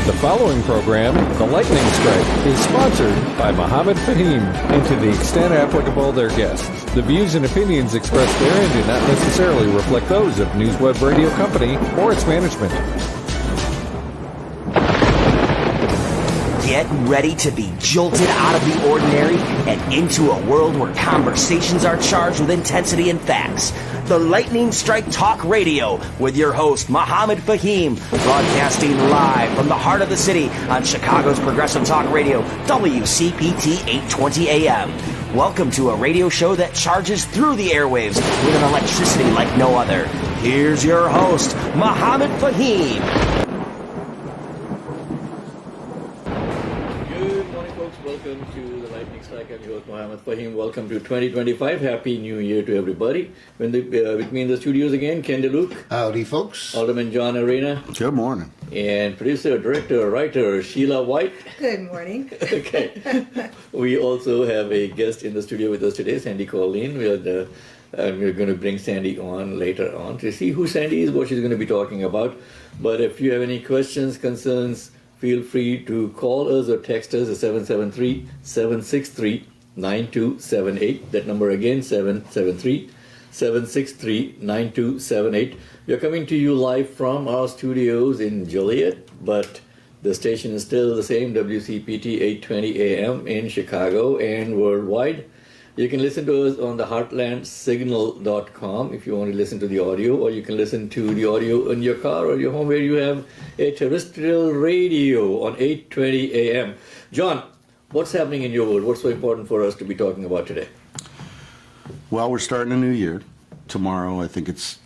The following program, The Lightning Strike, is sponsored by Mohammed Fahim, and to the extent applicable, their guests. The views and opinions expressed therein do not necessarily reflect those of NewsWeb Radio Company or its management. Get ready to be jolted out of the ordinary and into a world where conversations are charged with intensity and facts. The Lightning Strike Talk Radio with your host, Mohammed Fahim, broadcasting live from the heart of the city on Chicago's Progressive Talk Radio, WCPT 820 AM. Welcome to a radio show that charges through the airwaves with an electricity like no other. Here's your host, Mohammed Fahim. Welcome to the Lightning Strike. I'm your host, Mohammed Fahim. Welcome to 2025. Happy New Year to everybody. With me in the studios again, Ken DeLuke. Howdy, folks. Alderman John Arena. Good morning. And producer, director, writer, Sheila White. Good morning. Okay. We also have a guest in the studio with us today, Sandy Colleen. We're going to bring Sandy on later on to see who Sandy is, what she's going to be talking about. But if you have any questions, concerns, feel free to call us or text us at 773-763-9278. That number again, 773-763-9278. We are coming to you live from our studios in Joliet, but the station is still the same, WCPT 820 AM in Chicago and worldwide. You can listen to us on the heartlandsignal.com if you want to listen to the audio, or you can listen to the audio in your car or your home where you have a terrestrial radio on 820 AM. John, what's happening in your world? What's so important for us to be talking about today? Well, we're starting a new year. Tomorrow, I think it's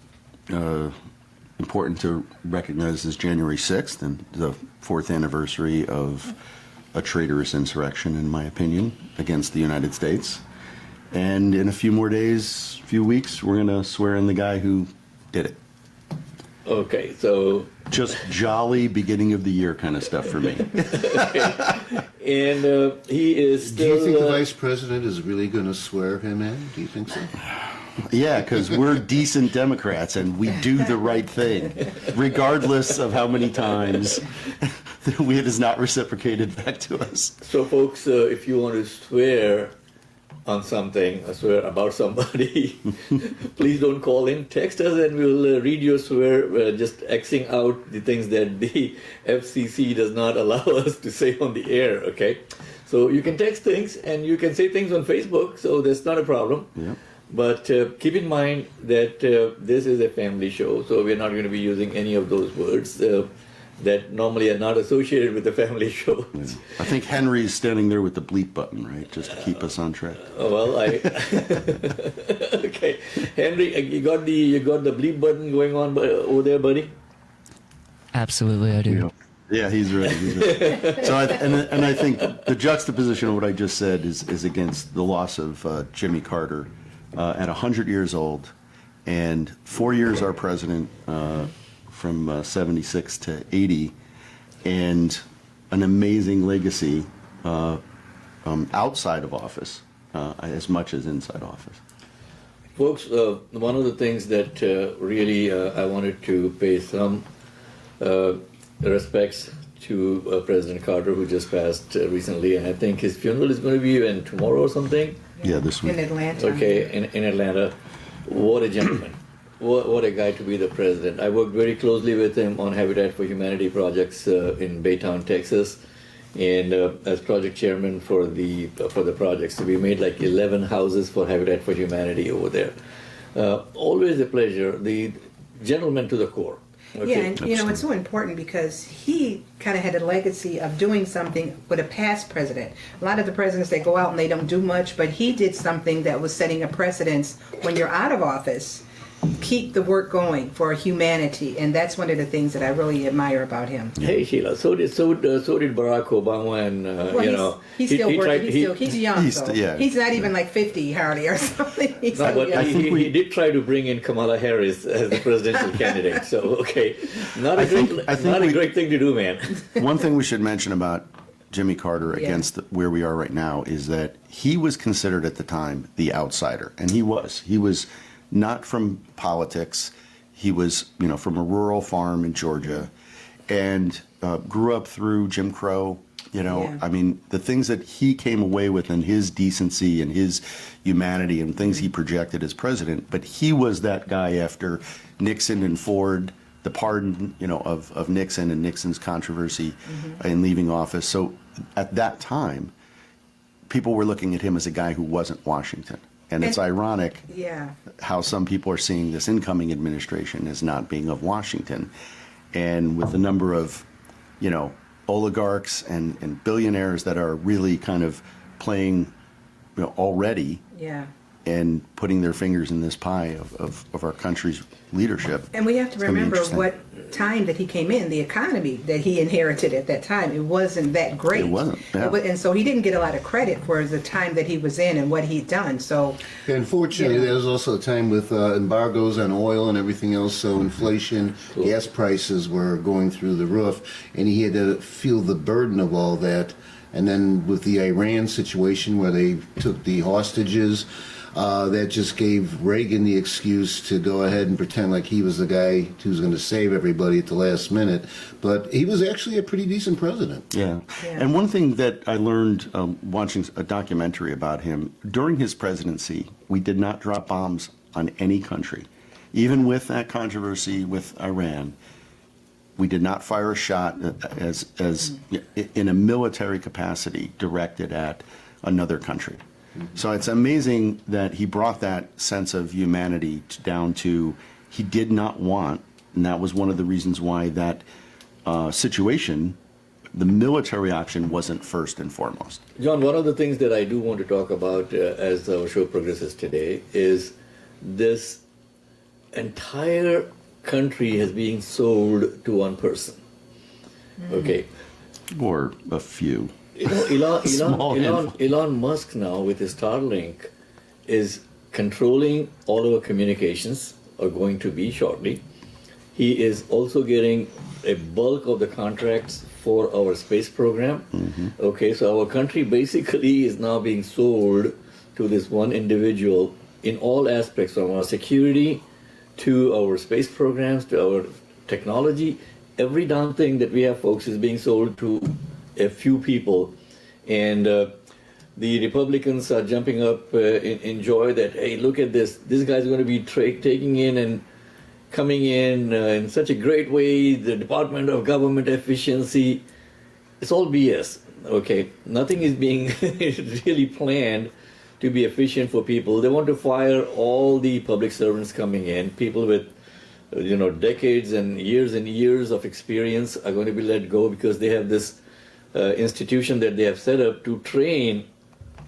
important to recognize this January 6th and the 4th anniversary of a traitorous insurrection, in my opinion, against the United States. And in a few more days, few weeks, we're going to swear in the guy who did it. Okay, so... Just jolly beginning of the year kind of stuff for me. And he is still... Do you think the vice president is really going to swear him in? Do you think so? Yeah, because we're decent Democrats and we do the right thing, regardless of how many times it is not reciprocated back to us. So, folks, if you want to swear on something, or swear about somebody, please don't call in. Text us and we'll read your swear, just Xing out the things that the FCC does not allow us to say on the air, okay? So you can text things and you can say things on Facebook, so that's not a problem. Yeah. But keep in mind that this is a family show, so we're not going to be using any of those words that normally are not associated with the family show. Yeah. I think Henry's standing there with the bleep button, right, just to keep us on track. Well, okay, Henry, you got the bleep button going on over there, buddy? Absolutely, I do. Yeah, he's ready. So, I think the juxtaposition of what I just said is against the loss of Jimmy Carter at 100 years old, and 4 years our president. From 76 to 80, and an amazing legacy outside of office as much as inside office. Folks, one of the things that really I wanted to pay some respects to President Carter, who just passed recently, and I think his funeral is going to be tomorrow or something? Yeah, this week. In Atlanta. Okay, in Atlanta. What a gentleman. What a guy to be the president. I worked very closely with him on Habitat for Humanity projects in Baytown, Texas, and as project chairman for the projects. So we made like 11 houses for Habitat for Humanity over there. Always a pleasure. The gentleman to the core. Okay. Yeah, and it's so important because he kind of had a legacy of doing something with a past president. A lot of the presidents, they go out and they don't do much, but he did something that was setting a precedence when you're out of office. Keep the work going for humanity, and that's one of the things that I really admire about him. Hey Sheila, so did Barack Obama, and he's still working. He's young, he's not even like 50 hardly or something. He's no, but young. he did try to bring in Kamala Harris as the presidential candidate. So okay, not a great thing to do, man. One thing we should mention about Jimmy Carter against where we are right now is that he was considered at the time the outsider, and he was not from politics. He was, from a rural farm in Georgia, and grew up through Jim Crow. You know, Yeah. I mean, the things that he came away with and his decency and his humanity and things he projected as president. But he was that guy after Nixon and Ford, the pardon, you know, of Nixon and Nixon's controversy in leaving office. So at that time, people were looking at him as a guy who wasn't Washington. And it's ironic Yeah. how some people are seeing this incoming administration as not being of Washington. And with the number of, you know, oligarchs and billionaires that are really kind of playing, you know, already Yeah. and putting their fingers in this pie of our country's leadership. And we have to It's gonna be remember interesting. what time that he came in, the economy that he inherited at that time. It wasn't that great. It wasn't, yeah. And so he didn't get a lot of credit for the time that he was in and what he'd done. So, Unfortunately, Yeah. there was also a time with embargoes on oil and everything else, so inflation, gas prices were going through the roof, and he had to feel the burden of all that. And then with the Iran situation where they took the hostages, that just gave Reagan the excuse to go ahead and pretend like he was the guy who was going to save everybody at the last minute. But he was actually a pretty decent president. Yeah. Yeah. And one thing that I learned watching a documentary about him, during his presidency, we did not drop bombs on any country. Even with that controversy with Iran, we did not fire a shot as in a military capacity directed at another country. So it's amazing that he brought that sense of humanity down to, he did not want, and that was one of the reasons why that situation, the military option wasn't first and foremost. John, one of the things that I do want to talk about as our show progresses today is this entire country is being sold to one person. Okay. Or a few. You know, Small handful. Elon Musk now with his Starlink is controlling all our communications, or going to be shortly. He is also getting a bulk of the contracts for our space program. Okay, so our country basically is now being sold to this one individual in all aspects, from our security to our space programs to our technology. Every damn thing that we have, folks, is being sold to a few people. And the Republicans are jumping up in joy that, hey, look at this. This guy's going to be taking in and coming in such a great way, the Department of Government Efficiency. It's all BS, okay? Nothing is being really planned to be efficient for people. They want to fire all the public servants coming in. People with, decades and years of experience are going to be let go because they have this institution that they have set up to train,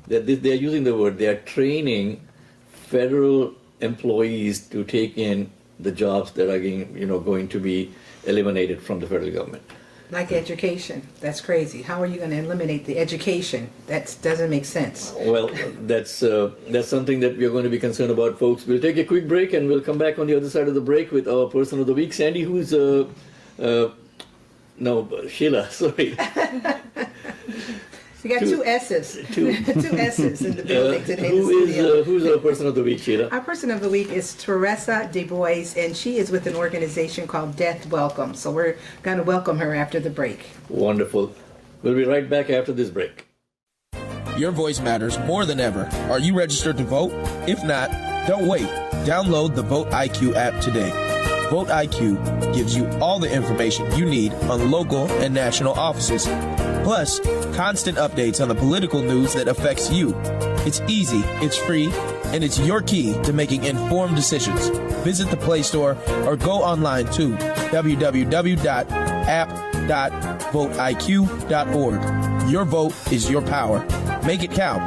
they're using the word, they are training federal employees to take in the jobs that are going to be eliminated from the federal government. like education, that's crazy. How are you going to eliminate the education? That doesn't make sense. Well, that's something that we're going to be concerned about, folks. We'll take a quick break and we'll come back on the other side of the break with our person of the week, Sandy, who's Sheila, sorry. We got two S's. Two S's in the building today. in the studio. Who's our person of the week, Sheila? Our person of the week is Teresa Du Bois, and she is with an organization called Death Welcome. So we're going to welcome her after the break. Wonderful. We'll be right back after this break. Your voice matters more than ever. Are you registered to vote? If not, don't wait. Download the Vote IQ app today. Vote IQ gives you all the information you need on local and national offices, plus constant updates on the political news that affects you. It's easy, it's free, and it's your key to making informed decisions. Visit the Play Store or go online to www.app.voteiq.org. Your vote is your power. Make it count.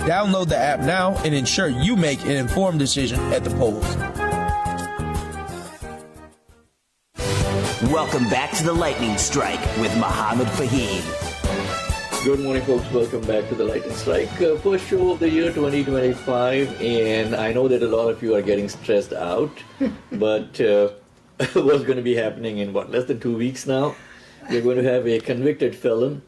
Download the app now and ensure you make an informed decision at the polls. Welcome back to the Lightning Strike with Mohammed Fahim. Good morning, folks. Welcome back to the Lightning Strike. First show of the year 2025, and I know that a lot of you are getting stressed out, but what's going to be happening in less than 2 weeks now? We're going to have a convicted felon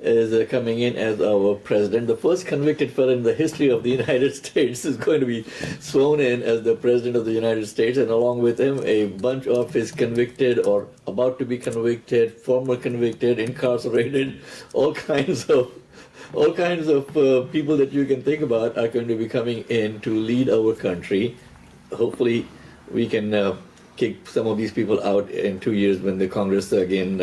is coming in as our president. The first convicted felon in the history of the United States is going to be sworn in as the president of the United States, and along with him, a bunch of his convicted or about to be convicted, former convicted, incarcerated, all kinds of people that you can think about are going to be coming in to lead our country. Hopefully, we can kick some of these people out in 2 years when the Congress again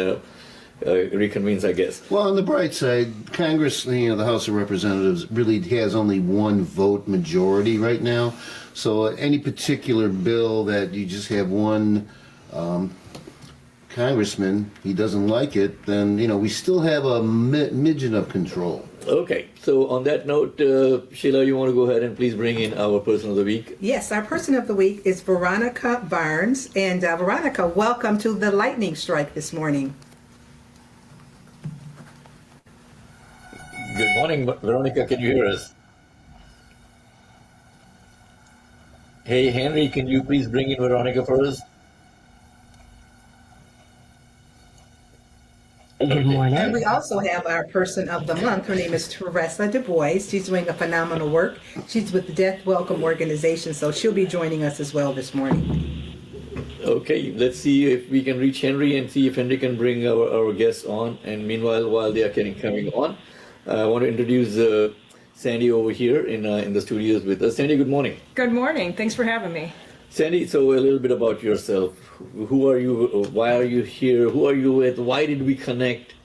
reconvenes, I guess. Well, on the bright side, Congress, the House of Representatives, really has only one vote majority right now. So any particular bill that you just have one congressman, he doesn't like it, then, we still have a midget of control. Okay, so on that note, Sheila, you want to go ahead and please bring in our person of the week? Yes, our person of the week is Veronica Barnes. And Veronica, welcome to the lightning strike this morning. Good morning, Veronica. Can you hear us? Hey, Henry, can you please bring in Veronica for us? Good morning. And we also have our person of the month. Her name is Teresa Du Bois. She's doing a phenomenal work. She's with the Death Welcome Organization, so she'll be joining us as well this morning. Okay, let's see if we can reach Henry and see if Henry can bring our guests on. And meanwhile, while they are coming on, I want to introduce Sandy over here in the studios with us. Sandy, good morning. Good morning. Thanks for having me. Sandy, so a little bit about yourself. Who are you? Why are you here? Who are you with? Why did we connect?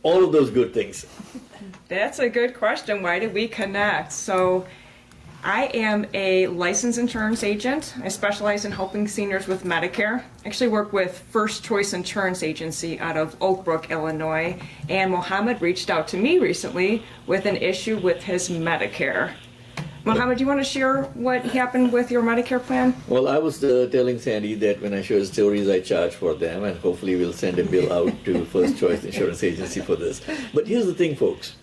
All of those good things. That's a good question. Why did we connect? So I am a licensed insurance agent. I specialize in helping seniors with Medicare. I actually work with First Choice Insurance Agency out of Oak Brook, Illinois. And Mohammed reached out to me recently with an issue with his Medicare. Mohammed, do you want to share what happened with your Medicare plan? Well, I was telling Sandy that when I share stories, I charge for them, and hopefully we'll send a bill out to First Choice Insurance Agency for this. But here's the thing, folks.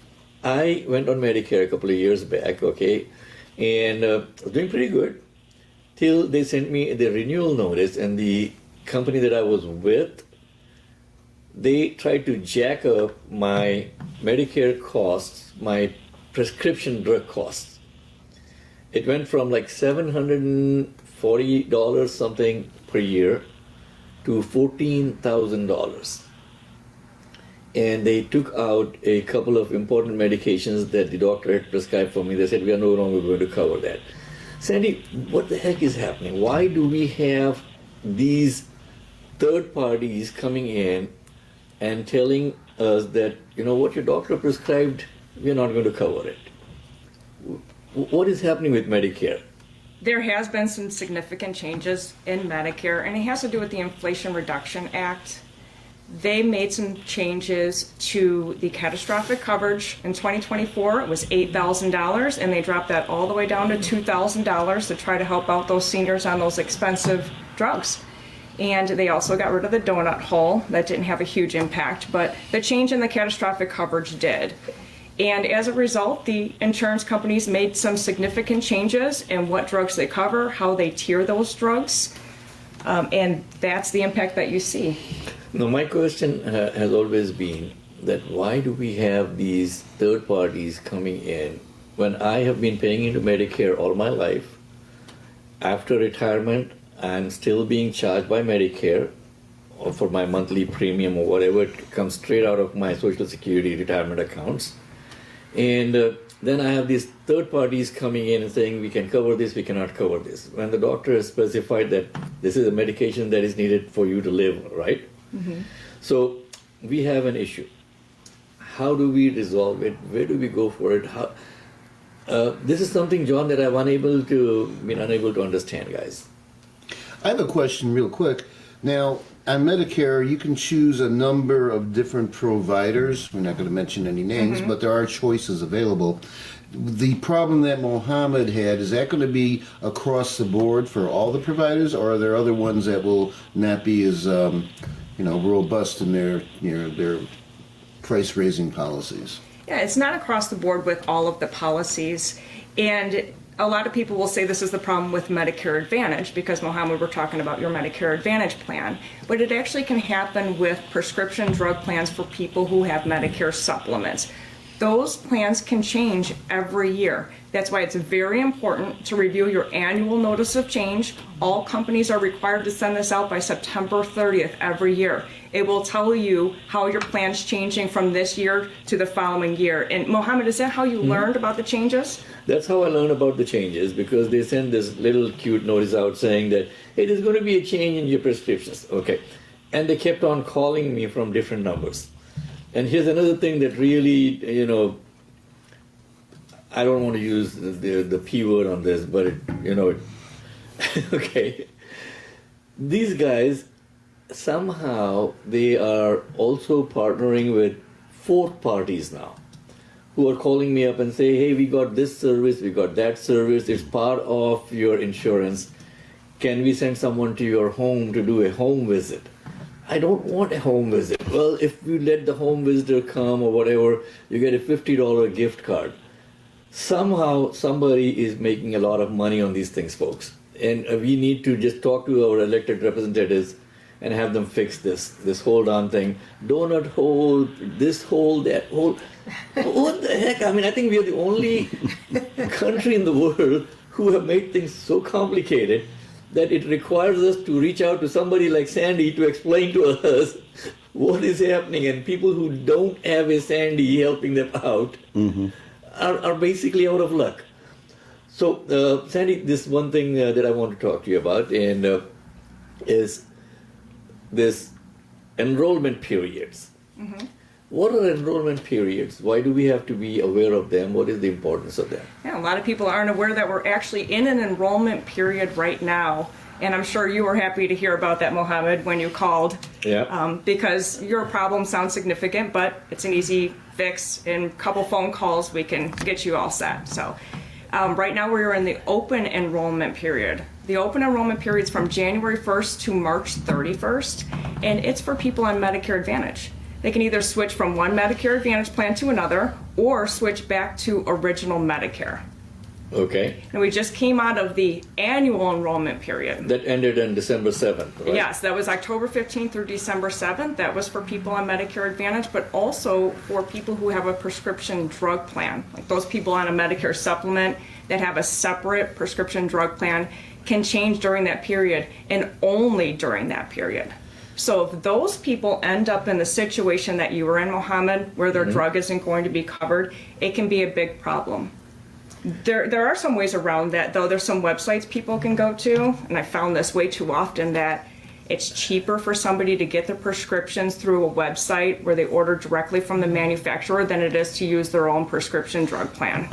I went on Medicare a couple of years back, okay, and I was doing pretty good till they sent me the renewal notice, and the company that I was with, they tried to jack up my Medicare costs, my prescription drug costs. It went from like $740 something per year to $14,000. And they took out a couple of important medications that the doctor had prescribed for me. They said, we are no longer going to cover that. Sandy, what the heck is happening? Why do we have these third parties coming in and telling us that, what your doctor prescribed, we're not going to cover it? What is happening with Medicare? There has been some significant changes in Medicare, and it has to do with the Inflation Reduction Act. They made some changes to the catastrophic coverage. In 2024, it was $8,000, and they dropped that all the way down to $2,000 to try to help out those seniors on those expensive drugs. And they also got rid of the donut hole. That didn't have a huge impact, but the change in the catastrophic coverage did. And as a result, the insurance companies made some significant changes in what drugs they cover, how they tier those drugs, and that's the impact that you see. Now, my question has always been that why do we have these third parties coming in when I have been paying into Medicare all my life? After retirement, I'm still being charged by Medicare or for my monthly premium or whatever. It comes straight out of my Social Security retirement accounts. And then I have these third parties coming in and saying, we can cover this, we cannot cover this. When the doctor has specified that this is a medication that is needed for you to live, right? Mm-hmm. So we have an issue. How do we resolve it? Where do we go for it? This is something, John, that I've been unable to understand, guys. I have a question real quick. Now, on Medicare, you can choose a number of different providers. We're not going to mention any names, but there are choices available. The problem that Mohammed had, is that going to be across the board for all the providers, or are there other ones that will not be as robust in their price-raising policies? Yeah, it's not across the board with all of the policies. And a lot of people will say this is the problem with Medicare Advantage because, Mohammed, we're talking about your Medicare Advantage plan. But it actually can happen with prescription drug plans for people who have Medicare supplements. Those plans can change every year. That's why it's very important to review your annual notice of change. All companies are required to send this out by September 30th every year. It will tell you how your plan's changing from this year to the following year. And Mohammed, is that how you learned about the changes? That's how I learned about the changes, because they send this little cute notice out saying that, hey, there's going to be a change in your prescriptions. Okay. And they kept on calling me from different numbers. And here's another thing that really, I don't want to use the P word on this, but okay. These guys, somehow, they are also partnering with fourth parties now, who are calling me up and say, hey, we got this service, we got that service, it's part of your insurance. Can we send someone to your home to do a home visit? I don't want a home visit. Well, if you let the home visitor come or whatever, you get a $50 gift card. Somehow, somebody is making a lot of money on these things, folks. And we need to just talk to our elected representatives and have them fix this whole darn thing. Donut hole, this hole, that hole. What the heck? I mean, I think we are the only country in the world who have made things so complicated that it requires us to reach out to somebody like Sandy to explain to us what is happening. And people who don't have a Sandy helping them out are basically out of luck. So, Sandy, this one thing that I want to talk to you about and is this enrollment periods. What are enrollment periods? Why do we have to be aware of them? What is the importance of them? Yeah, a lot of people aren't aware that we're actually in an enrollment period right now. And I'm sure you were happy to hear about that, Mohammed, when you called. Yeah. Because your problem sounds significant, but it's an easy fix. In a couple phone calls, we can get you all set. So right now we're in the open enrollment period. The open enrollment period is from January 1st to March 31st, and it's for people on Medicare Advantage. They can either switch from one Medicare Advantage plan to another or switch back to original Medicare. Okay. And we just came out of the annual enrollment period. That ended on December 7th, right? Yes, that was October 15th through December 7th. That was for people on Medicare Advantage, but also for people who have a prescription drug plan. Like those people on a Medicare supplement that have a separate prescription drug plan can change during that period and only during that period. So if those people end up in the situation that you were in, Mohammed, where their drug isn't going to be covered, it can be a big problem. There are some ways around that, though. There's some websites people can go to, and I found this way too often, that it's cheaper for somebody to get their prescriptions through a website where they order directly from the manufacturer than it is to use their own prescription drug plan.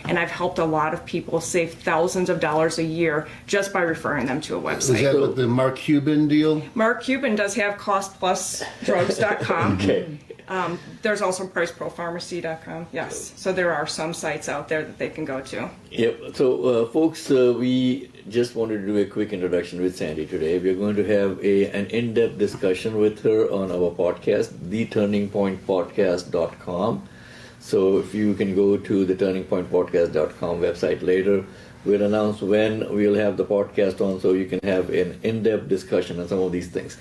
And I've helped a lot of people save thousands of dollars a year just by referring them to a website. Is that with the Mark Cuban deal? Mark Cuban does have costplusdrugs.com. Okay. There's also priceprofpharmacy.com. Yes. So there are some sites out there that they can go to. Yep. So, folks, we just wanted to do a quick introduction with Sandy today. We're going to have an in-depth discussion with her on our podcast, theturningpointpodcast.com. So if you can go to the turningpointpodcast.com website later, we'll announce when we'll have the podcast on so you can have an in-depth discussion on some of these things.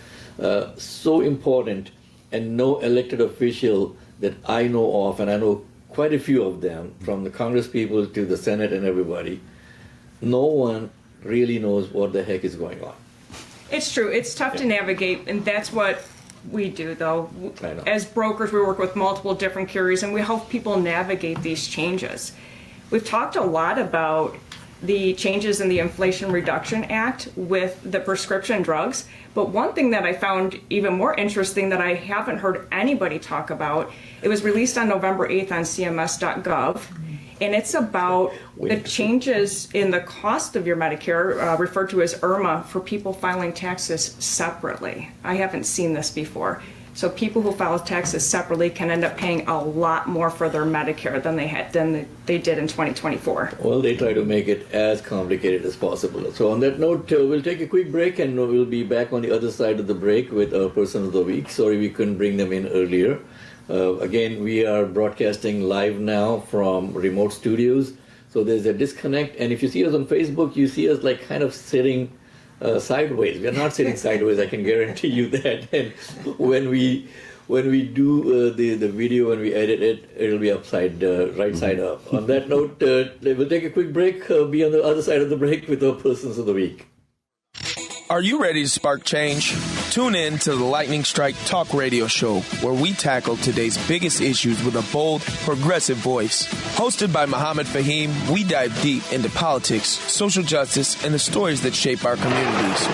So important, and no elected official that I know of, and I know quite a few of them, from the Congress people to the Senate and everybody, no one really knows what the heck is going on. It's true. It's tough to navigate, and that's what we do, though. I know. As brokers, we work with multiple different carriers, and we help people navigate these changes. We've talked a lot about the changes in the Inflation Reduction Act with the prescription drugs, but one thing that I found even more interesting that I haven't heard anybody talk about, it was released on November 8th on CMS.gov, and it's about the changes in the cost of your Medicare, referred to as IRMA, for people filing taxes separately. I haven't seen this before. So people who file taxes separately can end up paying a lot more for their Medicare than they did in 2024. Well, they try to make it as complicated as possible. So on that note, we'll take a quick break, and we'll be back on the other side of the break with our Person of the Week. Sorry we couldn't bring them in earlier. Again, we are broadcasting live now from remote studios. So there's a disconnect. And if you see us on Facebook, you see us like kind of sitting sideways. We are not sitting sideways, I can guarantee you that. And when we when we do the video, when we edit it, it'll be upside, right side up. On that note, we'll take a quick break, be on the other side of the break with our Persons of the Week. Are you ready to spark change? Tune in to the Lightning Strike Talk Radio Show, where we tackle today's biggest issues with a bold, progressive voice. Hosted by Muhammad Fahim, we dive deep into politics, social justice, and the stories that shape our communities.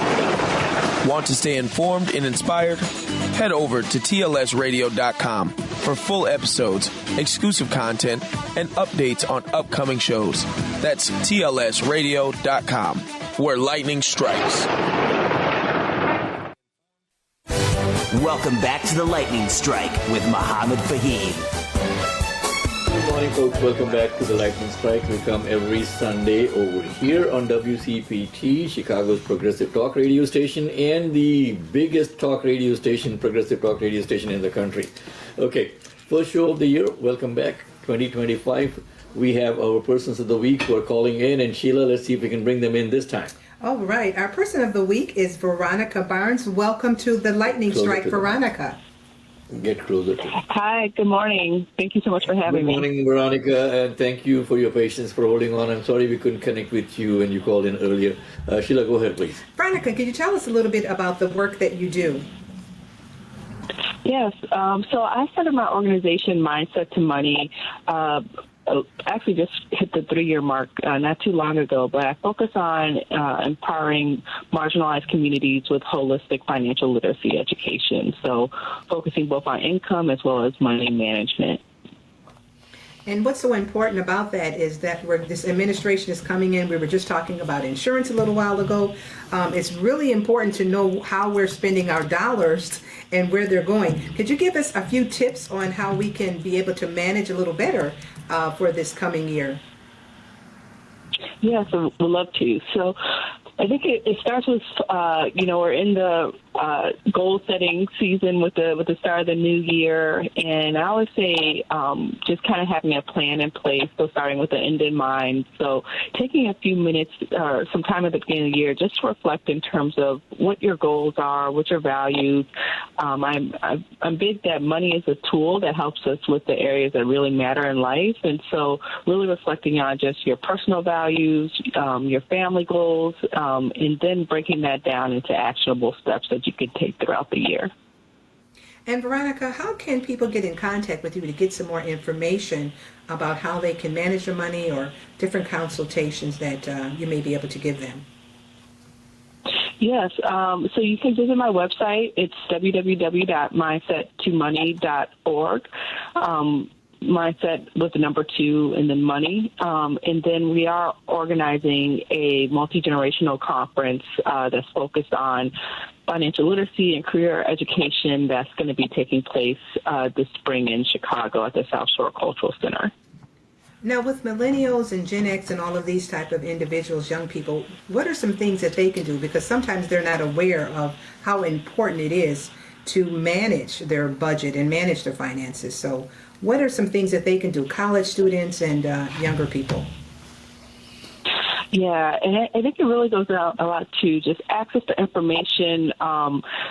Want to stay informed and inspired? Head over to tlsradio.com for full episodes, exclusive content, and updates on upcoming shows. That's tlsradio.com, where lightning strikes. Welcome back to the Lightning Strike with Muhammad Fahim. Good morning, folks. Welcome back to the Lightning Strike. We come every Sunday over here on WCPT, Chicago's progressive talk radio station, and the biggest talk radio station, progressive talk radio station in the country. Okay, first show of the year. Welcome back, 2025. We have our Persons of the Week who are calling in, and Sheila, let's see if we can bring them in this time. All right. Our person of the week is Veronica Barnes. Welcome to the Lightning Strike, Veronica. Get closer to it. Hi, good morning. Thank you so much for having me. Good morning, Veronica, and thank you for your patience for holding on. I'm sorry we couldn't connect with you when you called in earlier. Sheila, go ahead, please. Veronica, could you tell us a little bit about the work that you do? Yes. So I started my organization, Mindset to Money, actually just hit the 3-year mark not too long ago, but I focus on empowering marginalized communities with holistic financial literacy education. So focusing both on income as well as money management. And what's so important about that is that this administration is coming in. We were just talking about insurance a little while ago. It's really important to know how we're spending our dollars and where they're going. Could you give us a few tips on how we can be able to manage a little better for this coming year? Yes, I would love to. So I think it starts with, we're in the goal setting season with the start of the new year. And I always say just kind of having a plan in place, so starting with the end in mind. So taking a few minutes or some time at the beginning of the year just to reflect in terms of what your goals are, what your values. I'm big that money is a tool that helps us with the areas that really matter in life. And so really reflecting on just your personal values, your family goals, and then breaking that down into actionable steps that you could take throughout the year. And Veronica, how can people get in contact with you to get some more information about how they can manage their money or different consultations that you may be able to give them? Yes, so you can visit my website. It's www.mindset2money.org. Mindset with the number 2 and then money. And then we are organizing a multi-generational conference that's focused on financial literacy and career education that's going to be taking place this spring in Chicago at the South Shore Cultural Center. Now, with millennials and Gen X and all of these type of individuals, young people, what are some things that they can do? Because sometimes they're not aware of how important it is to manage their budget and manage their finances. So what are some things that they can do, college students and younger people? Yeah, and I think it really goes out a lot to just access to information.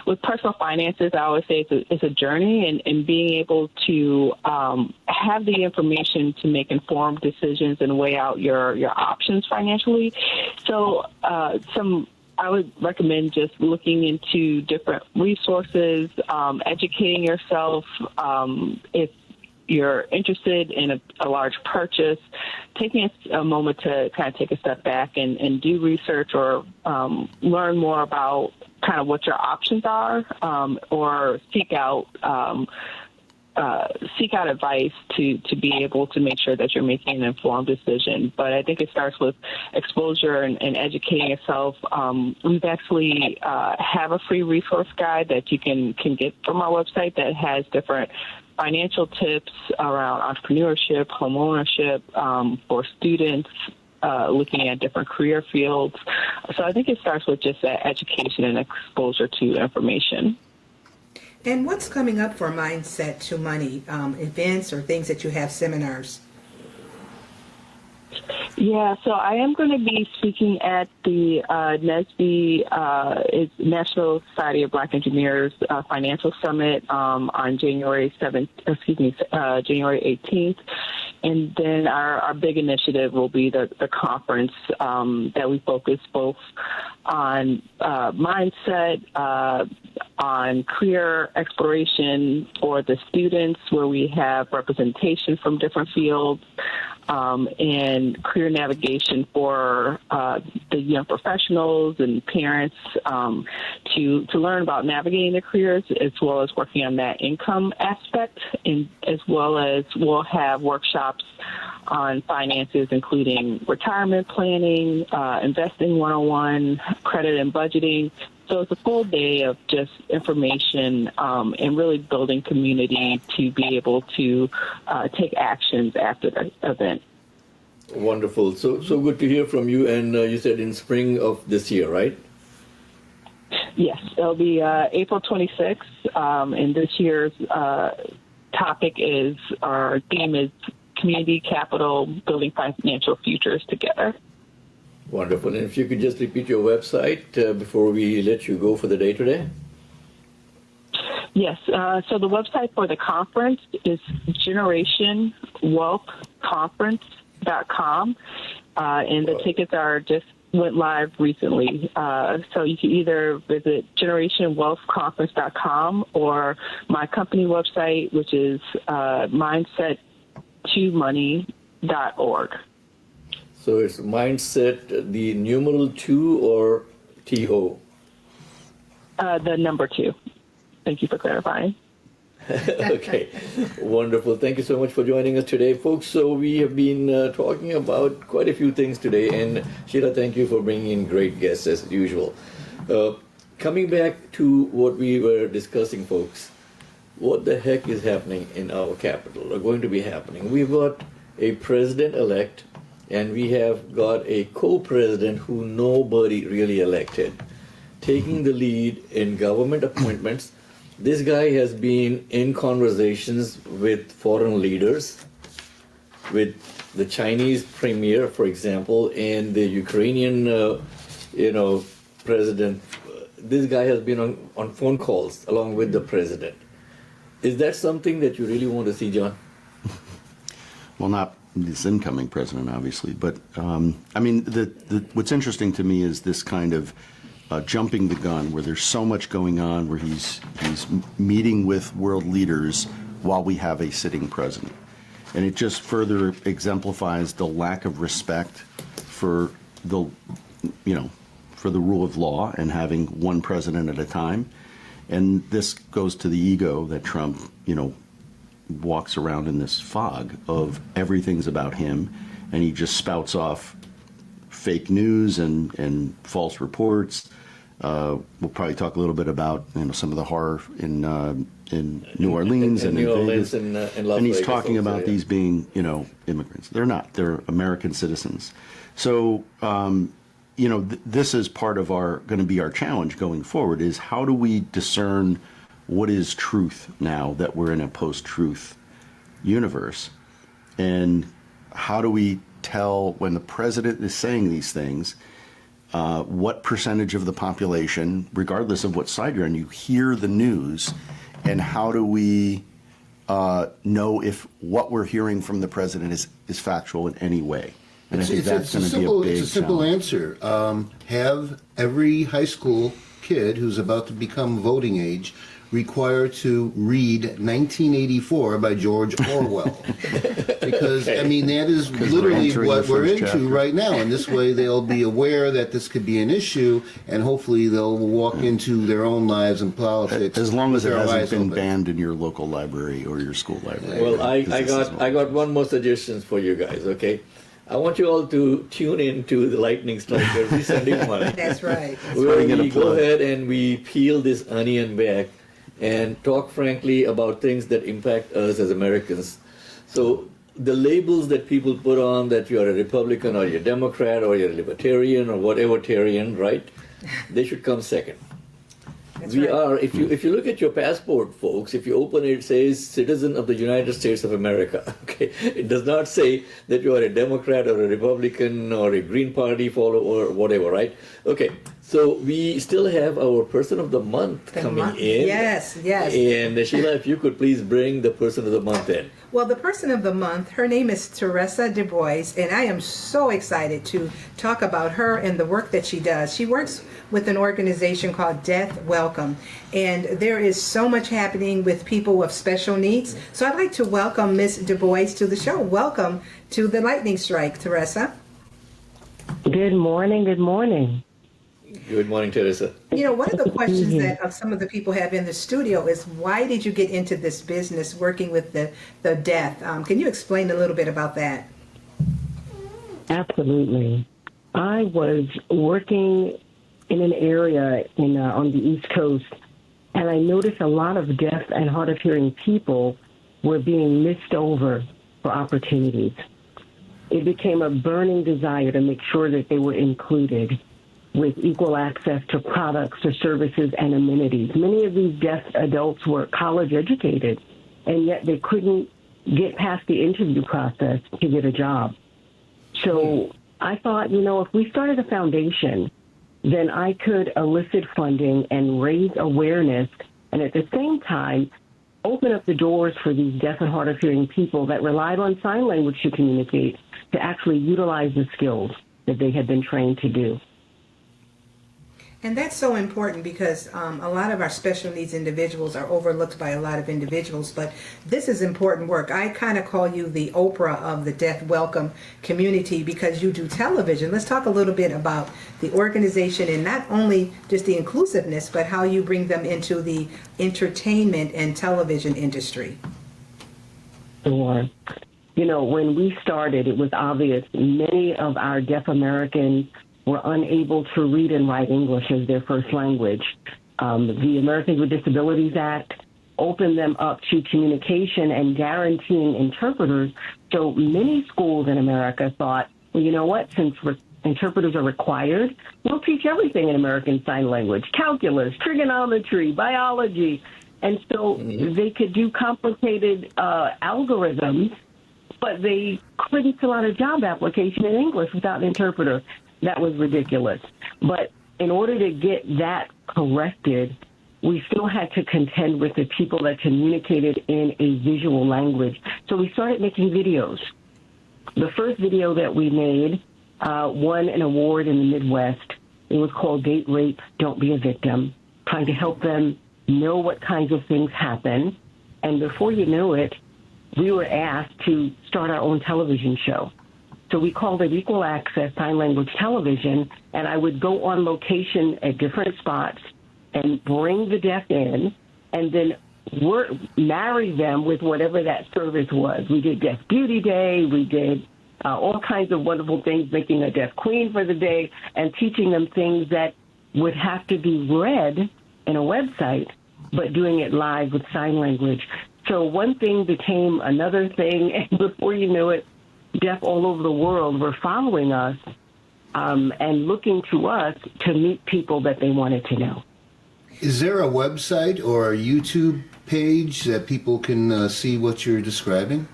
With personal finances, I always say it's a journey, and being able to have the information to make informed decisions and weigh out your options financially. So I would recommend just looking into different resources, educating yourself. If you're interested in a large purchase, taking a moment to kind of take a step back and do research or learn more about kind of what your options are, or seek out advice to be able to make sure that you're making an informed decision. But I think it starts with exposure and educating yourself. We've actually have a free resource guide that you can get from our website that has different financial tips around entrepreneurship, home ownership, for students, looking at different career fields. So I think it starts with just that education and exposure to information. And what's coming up for Mindset to Money, events or things that you have, seminars? Yeah, so I am going to be speaking at the NSBE, National Society of Black Engineers Financial Summit on January 18th. And then our big initiative will be the conference that we focus both on mindset, on career exploration for the students, where we have representation from different fields, and career navigation for the young professionals and parents to learn about navigating their careers, as well as working on that income aspect, and as well as we'll have workshops on finances, including retirement planning, investing 101, credit and budgeting. So it's a full day of just information and really building community to be able to take actions after the event. Wonderful. So good to hear from you. And you said in spring of this year, right? Yes, it'll be April 26th. And this year's our theme is Community Capital, Building Financial Futures Together. Wonderful. And if you could just repeat your website before we let you go for the day today. Yes. So the website for the conference is GenerationWealthConference.com. And the tickets just went live recently. So you can either visit GenerationWealthConference.com or my company website, which is mindset2money.org. So it's mindset, the numeral 2 or TO? The number 2. Thank you for clarifying. Okay, wonderful. Thank you so much for joining us today, folks. So we have been talking about quite a few things today, and Sheila, thank you for bringing in great guests as usual. Coming back to what we were discussing, folks, what the heck is happening in our capital, or going to be happening? We've got a president-elect, and we have got a co-president who nobody really elected, taking the lead in government appointments. This guy has been in conversations with foreign leaders, with the Chinese premier, for example, and the Ukrainian, president. This guy has been on phone calls along with the president. Is that something that you really want to see, John? Well, not this incoming president, obviously, but what's interesting to me is this kind of jumping the gun, where there's so much going on, where he's meeting with world leaders while we have a sitting president, and it just further exemplifies the lack of respect for the rule of law and having one president at a time. And this goes to the ego that Trump, walks around in this fog of everything's about him, and he just spouts off fake news and false reports. We'll probably talk a little bit about some of the horror in New Orleans and in Vegas. And he's talking about these being immigrants. They're not. They're American citizens. So this is part of going to be our challenge going forward, is how do we discern what is truth now that we're in a post-truth universe, and how do we tell when the president is saying these things, what percentage of the population, regardless of what side you're on, you hear the news, and how do we know if what we're hearing from the president is factual in any way? And I think that's going to be a big It's a simple answer. Have every high school kid who's about to become voting age required to read 1984 by George Orwell. Because, that is literally what we're into right now. And this way they'll be aware that this could be an issue, and hopefully they'll walk into their own lives and politics. As long as it hasn't been banned in your local library or your school library. Well, I got one more suggestion for you guys, okay? I want you all to tune in to the Lightning Strike every Sunday morning. That's right. Where we go ahead and we peel this onion back and talk frankly about things that impact us as Americans. So the labels that people put on, that you're a Republican or you're a Democrat or you're a Libertarian or whatever-tarian, right? They should come second. We are. If you look at your passport, folks, if you open it, it says citizen of the United States of America. Okay, it does not say that you are a Democrat or a Republican or a Green Party follower or whatever, right? Okay, so we still have our person of the month coming in. Yes, yes. And Sheila, if you could please bring the person of the month in. Well, the person of the month, her name is Teresa Du Bois, and I am so excited to talk about her and the work that she does. She works with an organization called Death Welcome, and there is so much happening with people with special needs. So I'd like to welcome Miss Du Bois to the show. Welcome to the Lightning Strike, Teresa. Good morning. Good morning. Good morning, Teresa. You know, one of the questions that some of the people have in the studio is, why did you get into this business working with the deaf? Can you explain a little bit about that? Absolutely. I was working in an area on the East Coast, and I noticed a lot of deaf and hard of hearing people were being missed over for opportunities. It became a burning desire to make sure that they were included with equal access to products or services and amenities. Many of these deaf adults were college educated, and yet they couldn't get past the interview process to get a job. So I thought, if we started a foundation, then I could elicit funding and raise awareness, and at the same time, open up the doors for these deaf and hard of hearing people that relied on sign language to communicate to actually utilize the skills that they had been trained to do. And that's so important because a lot of our special needs individuals are overlooked by a lot of individuals, but this is important work. I kind of call you the Oprah of the Deaf Welcome community because you do television. Let's talk a little bit about the organization and not only just the inclusiveness, but how you bring them into the entertainment and television industry. Sure. When we started, it was obvious many of our deaf Americans were unable to read and write English as their first language. The Americans with Disabilities Act opened them up to communication and guaranteeing interpreters. So many schools in America thought, well, you know what, since interpreters are required, we'll teach everything in American Sign Language, calculus, trigonometry, biology. And so they could do complicated algorithms, but they couldn't fill out a job application in English without an interpreter. That was ridiculous. But in order to get that corrected, we still had to contend with the people that communicated in a visual language. So we started making videos. The first video that we made won an award in the Midwest. It was called Date Rape, Don't Be a Victim, trying to help them know what kinds of things happen. And before you know it, we were asked to start our own television show. So we called it Equal Access Sign Language Television, and I would go on location at different spots and bring the deaf in and then marry them with whatever that service was. We did Deaf Beauty Day. We did all kinds of wonderful things, making a deaf queen for the day and teaching them things that would have to be read in a website, but doing it live with sign language. So one thing became another thing, and before you knew it, deaf all over the world were following us and looking to us to meet people that they wanted to know. Is there a website or a YouTube page that people can see what you're describing?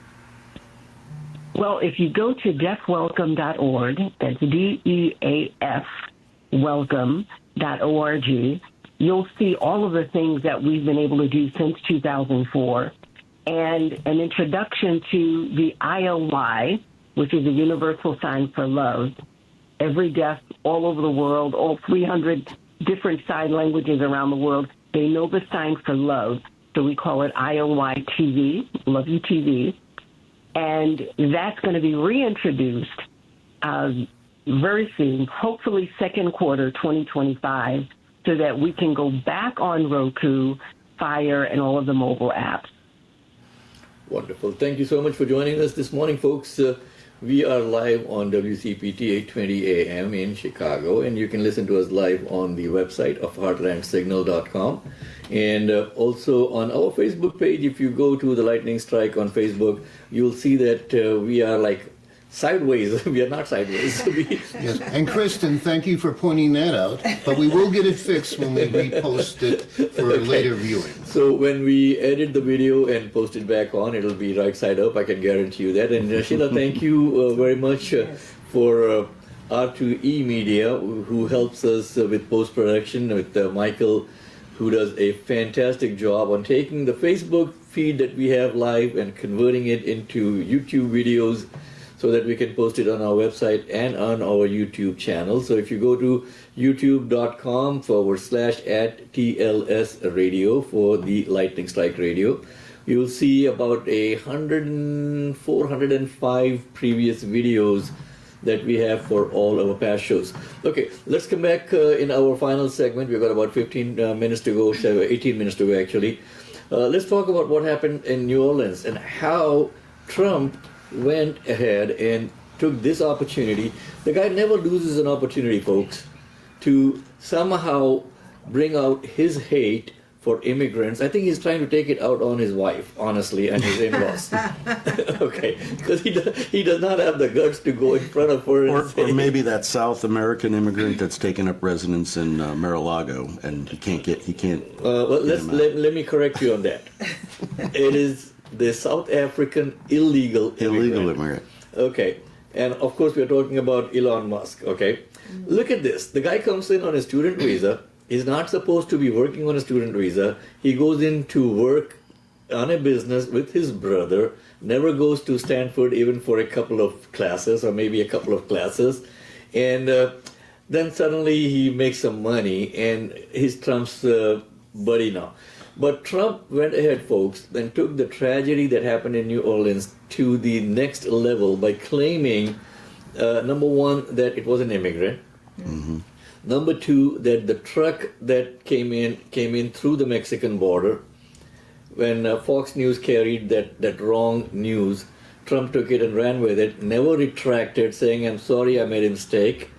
Well, if you go to deafwelcome.org, that's DEAF welcome.org, you'll see all of the things that we've been able to do since 2004 and an introduction to the ILY, which is a universal sign for love. Every deaf all over the world, all 300 different sign languages around the world, they know the sign for love. So we call it ILY TV, Love You TV. And that's going to be reintroduced very soon, hopefully second quarter 2025, so that we can go back on Roku, Fire, and all of the mobile apps. Wonderful. Thank you so much for joining us this morning, folks. We are live on WCPT 820 AM in Chicago, and you can listen to us live on the website of heartlandsignal.com. And also on our Facebook page, if you go to the Lightning Strike on Facebook, you'll see that we are like sideways. We are not sideways. Yes. And Kristen, thank you for pointing that out. But we will get it fixed when we repost it for later viewing. So when we edit the video and post it back on, it'll be right side up. I can guarantee you that. And Sheila, thank you very much for R2E Media, who helps us with post production, with Michael, who does a fantastic job on taking the Facebook feed that we have live and converting it into YouTube videos, so that we can post it on our website and on our YouTube channel. So if you go to youtube.com/@TLS Radio for the Lightning Strike Radio, you'll see about 405 previous videos that we have for all our past shows. Okay, let's come back in our final segment. We've got about 15 minutes to go, 18 minutes to go actually. Let's talk about what happened in New Orleans and how Trump went ahead and took this opportunity. The guy never loses an opportunity, folks, to somehow bring out his hate for immigrants. I think he's trying to take it out on his wife, honestly, and his in-laws. Okay, because he does not have the guts to go in front of her and say, or maybe that South American immigrant that's taken up residence in Mar-a-Lago, and he can't. well, let me correct you on that. It is the South African illegal immigrant. Okay, and of course we're talking about Elon Musk. Okay, look at this. The guy comes in on a student visa. He's not supposed to be working on a student visa. He goes in to work on a business with his brother. Never goes to Stanford even for a couple of classes, or maybe a couple of classes, and then suddenly he makes some money and he's Trump's buddy now. But Trump went ahead, folks, and took the tragedy that happened in New Orleans to the next level by claiming, number one, that it was an immigrant. Mm-hmm. Number two, that the truck that came in through the Mexican border. When Fox News carried that wrong news, Trump took it and ran with it, never retracted, saying, "I'm sorry, I made a mistake."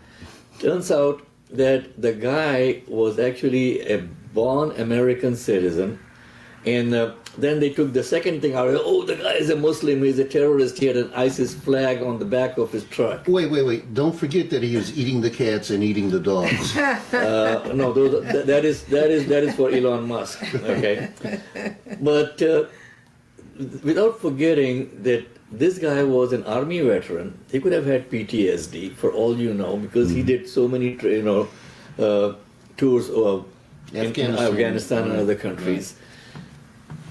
Turns out that the guy was actually a born American citizen, and then they took the second thing out. Oh, the guy is a Muslim, he's a terrorist. He had an ISIS flag on the back of his truck. Wait! Don't forget that he was eating the cats and eating the dogs. No, that is for Elon Musk. Okay, but without forgetting that this guy was an army veteran. He could have had PTSD, for all you know, because he did so many tours of Afghanistan and other countries.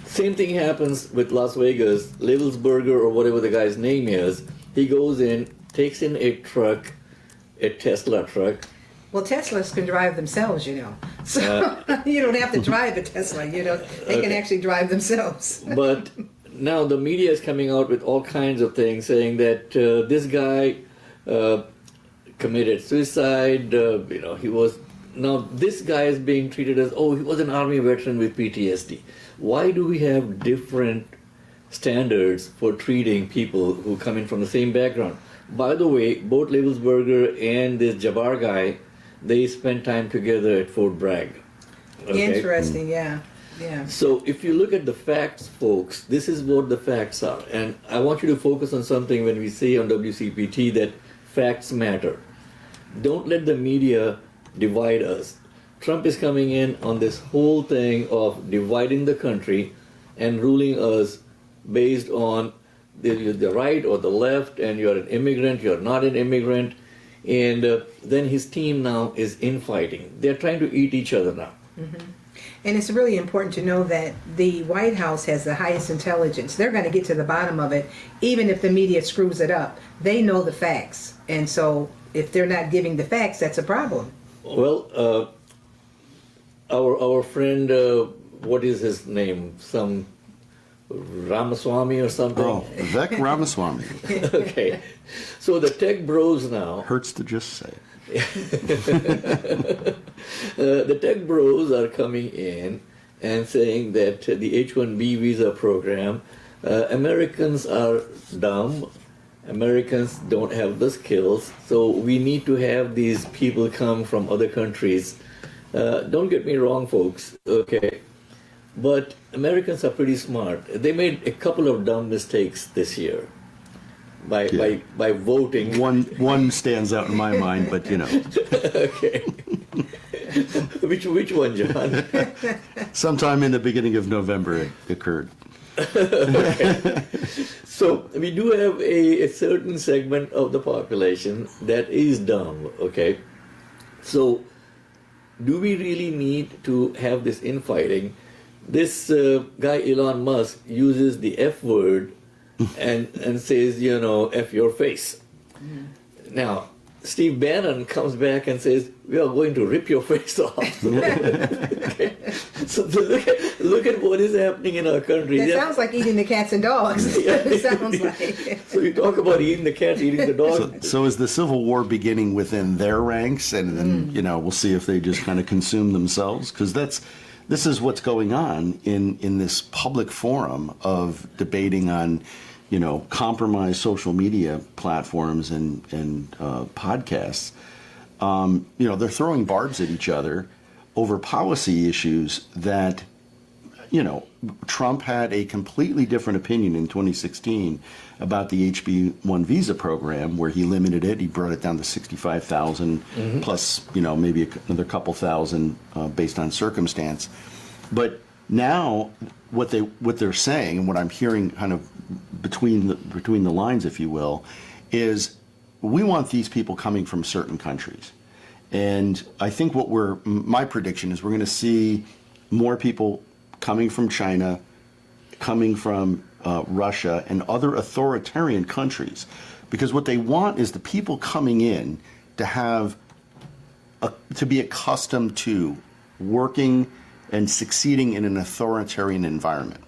Same thing happens with Las Vegas, Levelsberger or whatever the guy's name is. He goes in, takes in a truck, a Tesla truck. Well, Teslas can drive themselves, you know. So you don't have to drive a Tesla, you know. They can actually drive themselves. But now the media is coming out with all kinds of things, saying that this guy committed suicide. He was. Now this guy is being treated as, he was an army veteran with PTSD. Why do we have different standards for treating people who come in from the same background? By the way, both Levelsberger and this Jabbar guy, they spent time together at Fort Bragg. Okay? Interesting, yeah. So if you look at the facts, folks, this is what the facts are. And I want you to focus on something when we say on WCPT that facts matter. Don't let the media divide us. Trump is coming in on this whole thing of dividing the country and ruling us based on the right or the left, and you're an immigrant, you're not an immigrant. And then his team now is infighting. They're trying to eat each other now. Mm-hmm. And it's really important to know that the White House has the highest intelligence. They're going to get to the bottom of it, even if the media screws it up. They know the facts. And so if they're not giving the facts, that's a problem. Well, our friend, what is his name? Some Ramaswamy or something? Oh, Vivek Ramaswamy. Okay. So the tech bros now... Hurts to just say it. The tech bros are coming in and saying that the H-1B visa program, Americans are dumb, Americans don't have the skills, so we need to have these people come from other countries. Don't get me wrong, folks, okay, but Americans are pretty smart. They made a couple of dumb mistakes this year. by voting. One stands out in my mind, but Okay. Which one, John? sometime in the beginning of November it occurred. So we do have a certain segment of the population that is dumb, okay? So do we really need to have this infighting? This guy Elon Musk uses the F word and says, F your face. Now, Steve Bannon comes back and says, we are going to rip your face off. Okay. So look at what is happening in our country. It sounds like eating the cats and dogs. It sounds like. So you talk about eating the cats, eating the dogs. So is the Civil War beginning within their ranks, and then we'll see if they just kind of consume themselves? Because this is what's going on in this public forum of debating on compromised social media platforms and podcasts. They're throwing barbs at each other over policy issues that, Trump had a completely different opinion in 2016 about the HB1 visa program, where he limited it. He brought it down to 65,000 plus, maybe another couple thousand based on circumstance. But now what they're saying, and what I'm hearing kind of between the lines, if you will, is we want these people coming from certain countries. And I think my prediction is we're going to see more people coming from China, coming from Russia, and other authoritarian countries. Because what they want is the people coming in to be accustomed to working and succeeding in an authoritarian environment.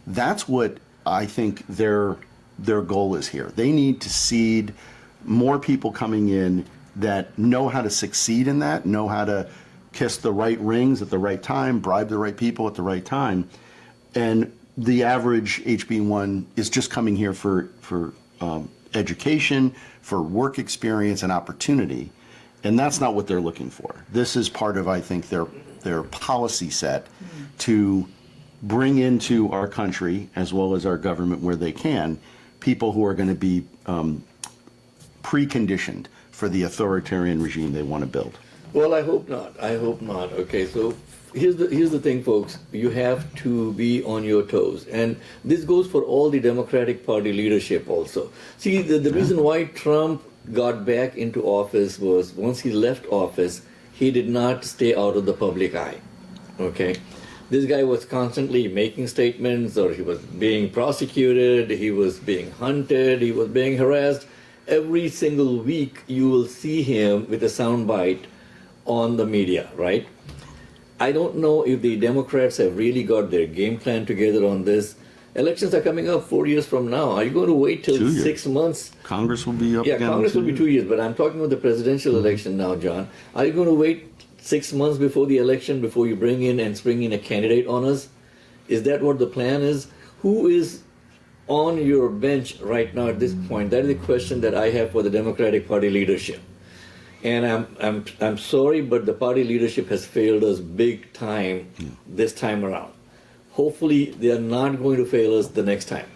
That's what I think their goal is here. They need to seed more people coming in that know how to succeed in that, know how to kiss the right rings at the right time, bribe the right people at the right time. And the average HB1 is just coming here for education, for work experience and opportunity. And that's not what they're looking for. This is part of, I think, their policy set to bring into our country, as well as our government where they can, people who are going to be preconditioned for the authoritarian regime they want to build. Well, I hope not. Okay, so here's the thing, folks. You have to be on your toes. And this goes for all the Democratic Party leadership also. See, the reason why Trump got back into office was once he left office, he did not stay out of the public eye. Okay? This guy was constantly making statements, or he was being prosecuted, he was being hunted, he was being harassed. Every single week you will see him with a soundbite on the media, right? I don't know if the Democrats have really got their game plan together on this. Elections are coming up 4 years from now. Are you going to wait till 6 months? Congress will be up again. Yeah, Congress will be 2 years, but I'm talking about the presidential election now, John. Are you going to wait 6 months before the election before you bring in a candidate on us? Is that what the plan is? Who is on your bench right now at this point? That is the question that I have for the Democratic Party leadership. And I'm sorry, but the party leadership has failed us big time this time around. Hopefully, they are not going to fail us the next time.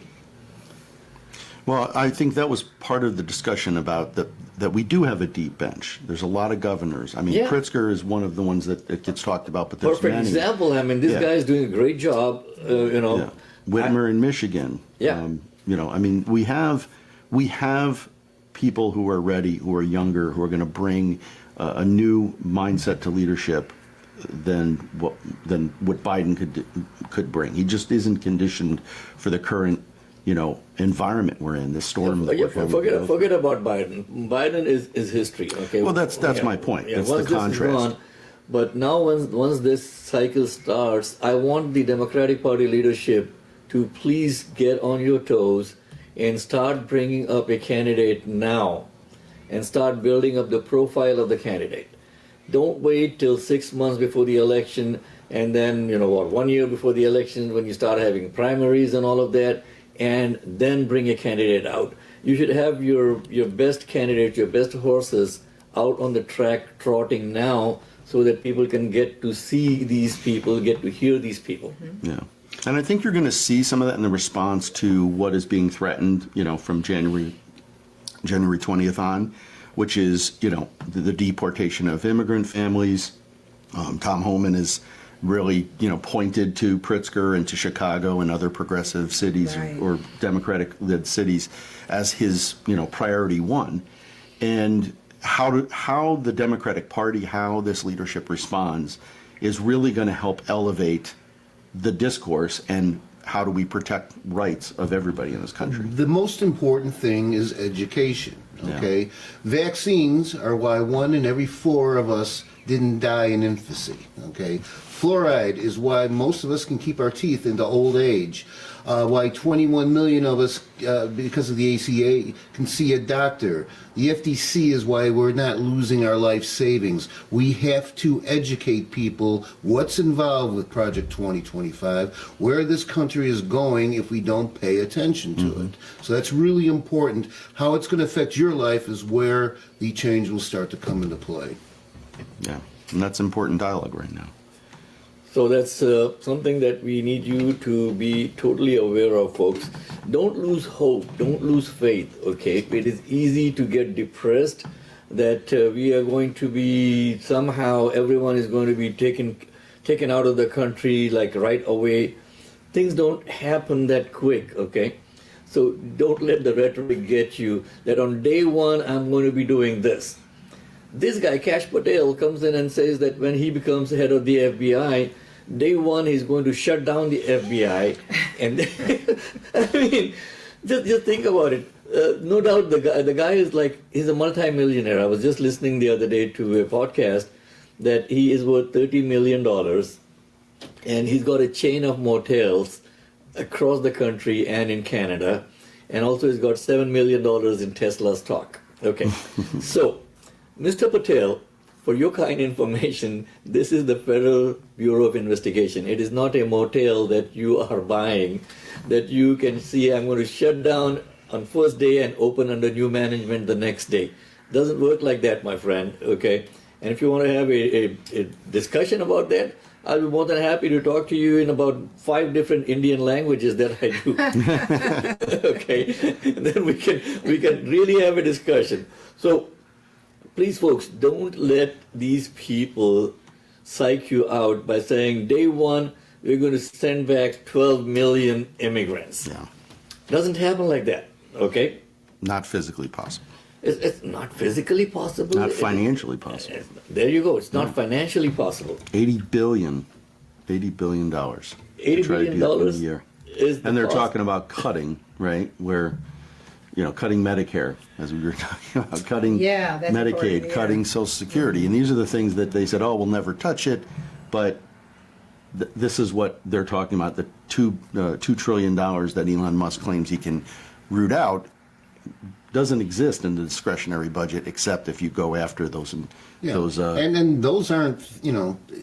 Well, I think that was part of the discussion about that we do have a deep bench. There's a lot of governors. I mean, Pritzker is one of the ones that gets talked about, but there's perfect many. Example. I mean, this guy is doing a great job. Whitmer in Michigan. I mean, we have people who are ready, who are younger, who are going to bring a new mindset to leadership than what Biden could bring. He just isn't conditioned for the current environment we're in. This storm. Forget about Biden. Biden is history. Okay. Well, that's my point. That's the contrast. But now, once this cycle starts, I want the Democratic Party leadership to please get on your toes and start bringing up a candidate now, and start building up the profile of the candidate. Don't wait till 6 months before the election, and then 1 year before the election when you start having primaries and all of that, and then bring a candidate out. You should have your best candidates, your best horses out on the track trotting now, so that people can get to see these people, get to hear these people. Yeah. And I think you're going to see some of that in the response to what is being threatened, from January January 20th on, which is, the deportation of immigrant families. Tom Homan is really, pointed to Pritzker and to Chicago and other progressive cities or Democratic-led cities as his, priority one. And how the Democratic Party, how this leadership responds is really going to help elevate the discourse and how do we protect rights of everybody in this country. The most important thing is education, okay? Yeah. Vaccines are why 1 in every 4 of us didn't die in infancy, okay? Fluoride is why most of us can keep our teeth into old age. Why 21 million of us, because of the ACA, can see a doctor. The FDC is why we're not losing our life savings. We have to educate people what's involved with Project 2025, where this country is going if we don't pay attention to it. So that's really important. How it's going to affect your life is where the change will start to come into play. Yeah, and that's important dialogue right now. So that's something that we need you to be totally aware of, folks. Don't lose hope. Don't lose faith, okay? It is easy to get depressed that we are going to be somehow, everyone is going to be taken out of the country like right away. Things don't happen that quick, okay? So don't let the rhetoric get you that on day one, I'm going to be doing this. This guy, Kash Patel, comes in and says that when he becomes head of the FBI, day one he's going to shut down the FBI. And I mean, just think about it. No doubt the guy is like, he's a multi-millionaire. I was just listening the other day to a podcast that he is worth $30 million and he's got a chain of motels across the country and in Canada. And also he's got $7 million in Tesla stock. Okay, so Mr. Patel, for your kind information, this is the Federal Bureau of Investigation. It is not a motel that you are buying, that you can see, I'm going to shut down on first day and open under new management the next day. Doesn't work like that, my friend, okay? And if you want to have a discussion about that, I'll be more than happy to talk to you in about 5 different Indian languages that I do. Okay, and then we can really have a discussion. So please, folks, don't let these people psych you out by saying day one we're going to send back 12 million immigrants. Yeah, doesn't happen like that. Okay, not physically possible. It's not physically possible. Not financially possible. There you go. It's not financially possible. $80 billion. $80 billion a year. Is the and they're cost. talking about cutting, right? Where, cutting Medicare, as we were talking about, cutting that's Medicaid, important, yeah. cutting Social Security. And these are the things that they said, we'll never touch it. But this is what they're talking about, the $2 trillion that Elon Musk claims he can root out. Doesn't exist in the discretionary budget except if you go after those. and then those aren't,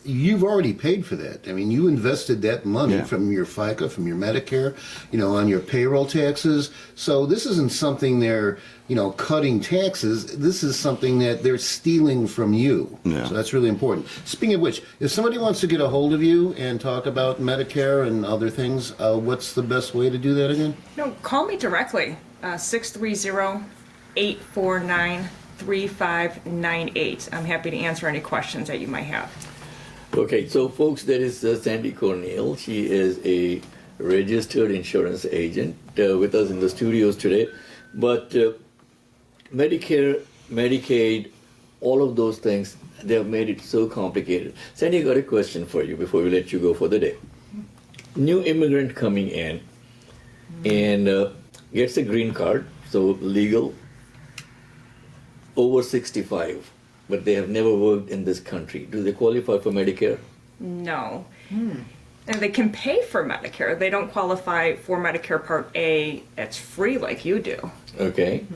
you've already paid for that. I mean, you invested that money from your FICA, from your Medicare, on your payroll taxes. So this isn't something they're, cutting taxes. This is something that they're stealing from you. Yeah. So that's really important. Speaking of which, if somebody wants to get a hold of you and talk about Medicare and other things, what's the best way to do that again? No, call me directly. 630-849-3598. I'm happy to answer any questions that you might have. Okay, so folks, there is Sandy Cornell. She is a registered insurance agent with us in the studios today. But Medicare, Medicaid, all of those things, they have made it so complicated. Sandy, I got a question for you before we let you go for the day. New immigrant coming in and gets a green card, so legal, over 65, but they have never worked in this country. Do they qualify for Medicare? No. And they can pay for Medicare. They don't qualify for Medicare Part A. It's free like you do. Okay.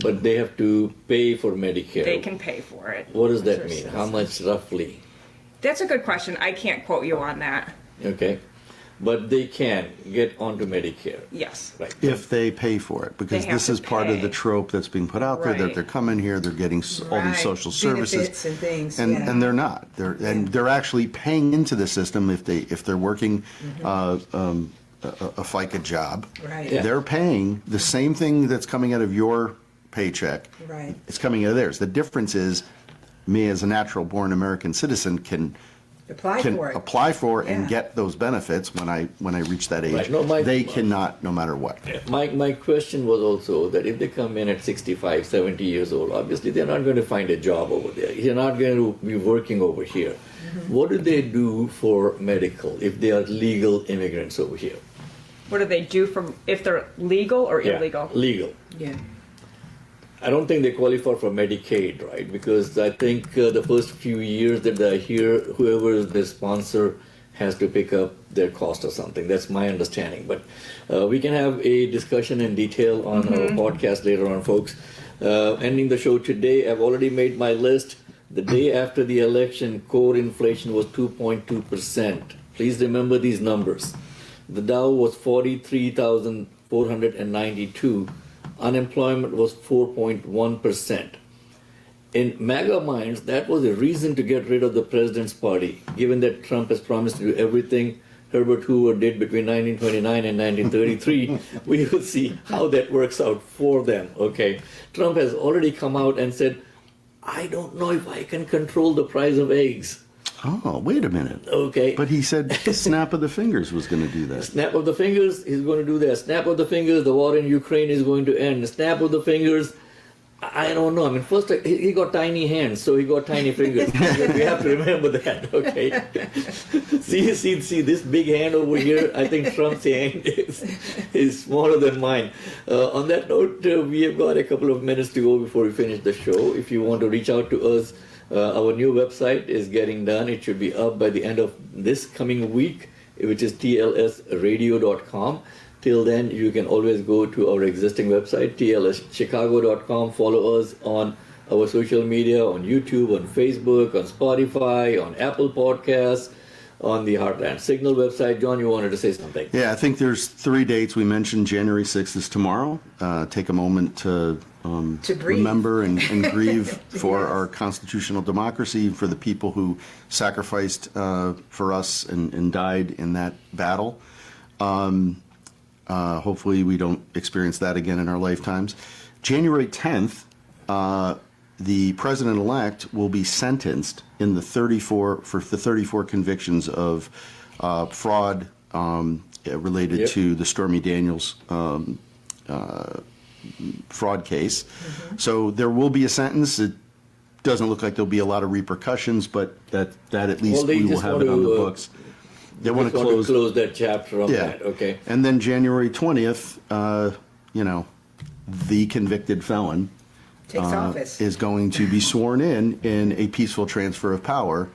But they have to pay for Medicare. They can pay for it. What does that mean? How much roughly? That's a good question. I can't quote you on that. Okay. But they can get onto Medicare. Yes. Right. If they pay for it, because They have this to is part of the pay. trope that's being put out there that Right. they're coming here, they're getting all these social services, Benefits and things. and they're not. They're actually paying into the system if they're working a FICA job. Right. Yeah. They're paying the same thing that's coming out of your paycheck. Right. It's coming out of theirs. The difference is, me as a natural-born American citizen can apply for and Yeah. get those benefits when I reach that age. Right. No, they cannot, no matter what. My question was also that if they come in at 65, 70 years old, obviously they're not going to find a job over there. You're not going to be working over here. Mm-hmm. What do they do for medical if they are legal immigrants over here? What do they do from if they're legal or illegal? Legal. Yeah. I don't think they qualify for Medicaid, right? Because I think the first few years that they're here, whoever is the sponsor has to pick up their cost or something. That's my understanding. But we can have a discussion in detail on our podcast later on, folks. Ending the show today, I've already made my list. The day after the election, core inflation was 2.2%. Please remember these numbers. The Dow was 43,492. Unemployment was 4.1%. In MAGA minds, that was a reason to get rid of the president's party, given that Trump has promised to do everything Herbert Hoover did between 1929 and 1933. We will see how that works out for them, okay? Trump has already come out and said, I don't know if I can control the price of eggs. Oh, wait a minute. Okay. But he said snap of the fingers was going to do that. Snap of the fingers, he's going to do that. Snap of the fingers, the war in Ukraine is going to end. Snap of the fingers, I don't know. I mean, first, he got tiny hands, so he got tiny fingers. We have to remember that, okay? see, this big hand over here, I think Trump's hand is smaller than mine. On that note, we have got a couple of minutes to go before we finish the show. If you want to reach out to us, our new website is getting done. It should be up by the end of this coming week, which is tlsradio.com. Till then, you can always go to our existing website, tlschicago.com. Follow us on our social media, on YouTube, on Facebook, on Spotify, on Apple Podcasts, on the Heartland Signal website. John, you wanted to say something? Yeah, I think there's 3 dates. We mentioned January 6th is tomorrow. Take a moment to remember and grieve for our constitutional democracy, for the people who sacrificed for us and died in that battle. Hopefully we don't experience that again in our lifetimes. January 10th, the president-elect will be sentenced in the 34 convictions of fraud related to the Stormy Daniels fraud case. So there will be a sentence. It doesn't look like there'll be a lot of repercussions, but that at least we will have it on the books. They want to close that chapter on that, okay. And then January 20th, the convicted felon Takes office. is going to be sworn in a peaceful transfer of power,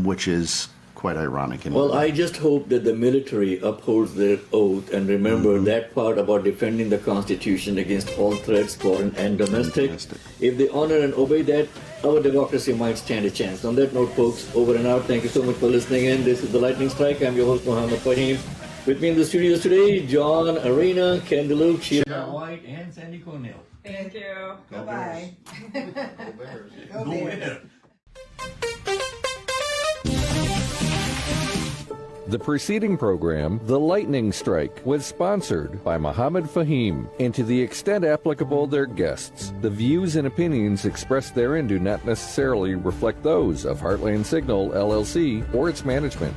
which is quite ironic. Well, I just hope that the military upholds their oath and remember that part about defending the Constitution against all threats, foreign and domestic. If they honor and obey that, our democracy might stand a chance. On that note, folks, over and out. Thank you so much for listening in. This is The Lightning Strike. I'm your host, Mohammed Fahim. With me in the studios today, John Arena, Ken DeLuke, Sheila White, and Sandy Cornell. Thank you. Bye-bye. Go Bears. The preceding program, The Lightning Strike, was sponsored by Mohammed Fahim, and to the extent applicable, their guests. The views and opinions expressed therein do not necessarily reflect those of Heartland Signal, LLC, or its management.